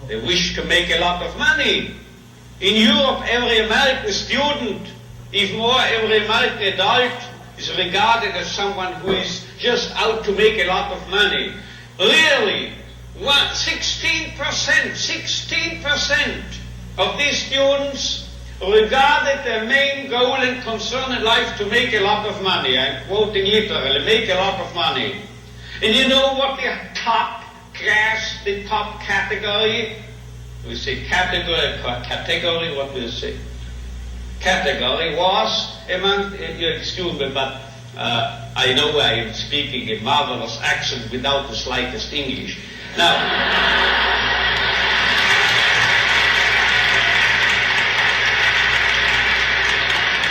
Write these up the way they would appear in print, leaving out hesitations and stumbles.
They wish to make a lot of money. In Europe, every American student, even more every American adult, is regarded as someone who is just out to make a lot of money. Really, 16% of these students regarded their main goal and concern in life to make a lot of money. I'm quoting literally, make a lot of money. And you know what the top class, the top category, we say category, what do you say? Category was among, excuse me, but I know I am speaking a marvelous accent without the slightest English. Now,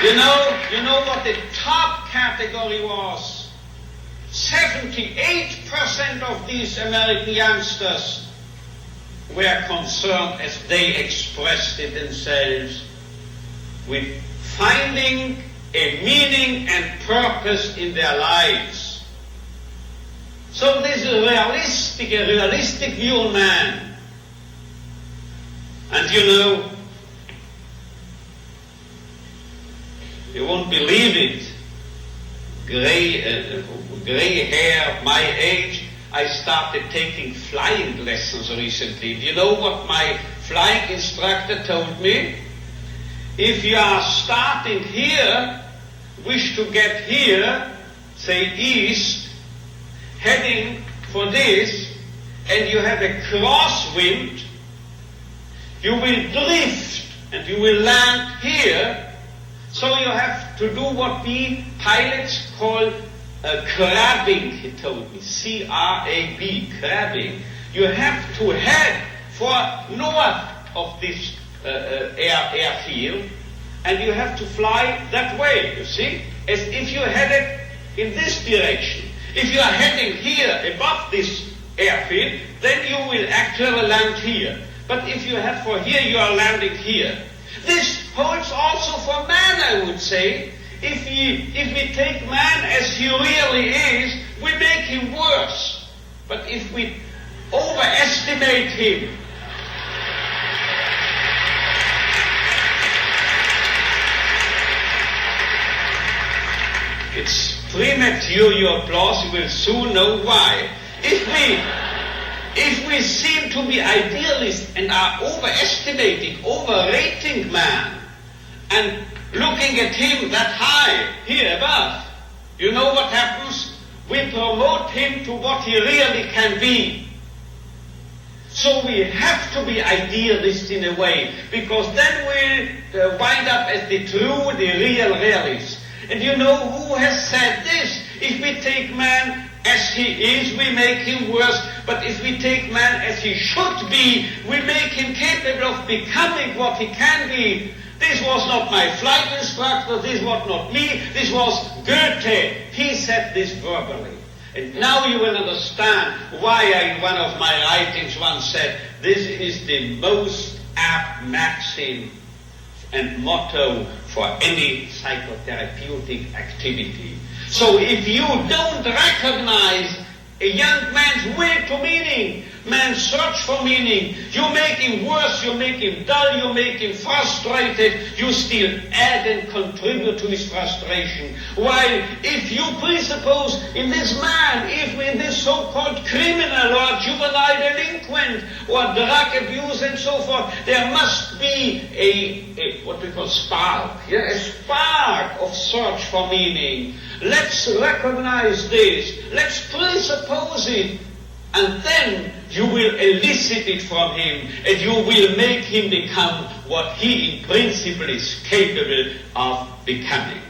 you know what the top category was? 78% of these American youngsters were concerned, as they expressed it themselves, with finding a meaning and purpose in their lives. So this is a realistic view of man. And you won't believe it, gray hair, my age, I started taking flying lessons recently. Do you know what my flying instructor told me? If you are starting here, wish to get here, say east, heading for this, and you have a crosswind, you will drift and you will land here. So you have to do what we pilots call crabbing, he told me, C-R-A-B, crabbing. You have to head for north of this airfield, and you have to fly that way, you see, as if you headed in this direction. If you are heading here above this airfield, then you will actually land here. But if you head for here, you are landing here. This holds also for man, I would say. If we take man as he really is, we make him worse. But if we overestimate him, it's premature, your applause, you will soon know why. If we seem to be idealists and are overestimating, overrating man, and looking at him that high, here above, you know what happens? We promote him to what he really can be. So we have to be idealists in a way, because then we'll wind up as the true, the real realists. And you know who has said this? If we take man as he is, we make him worse. But if we take man as he should be, we make him capable of becoming what he can be. This was not my flight instructor, this was not me, this was Goethe. He said this verbally. And now you will understand why I, in one of my writings, once said, this is the most apt maxim and motto for any psychotherapeutic activity. So if you don't recognize a young man's will to meaning, man's search for meaning, you make him worse, you make him dull, you make him frustrated, you still add and contribute to his frustration. While if you presuppose in this man, if in this so-called criminal or juvenile delinquent or drug abuse and so forth, there must be a what we call spark, a spark of search for meaning. Let's recognize this, let's presuppose it, and then you will elicit it from him, and you will make him become what he in principle is capable of becoming.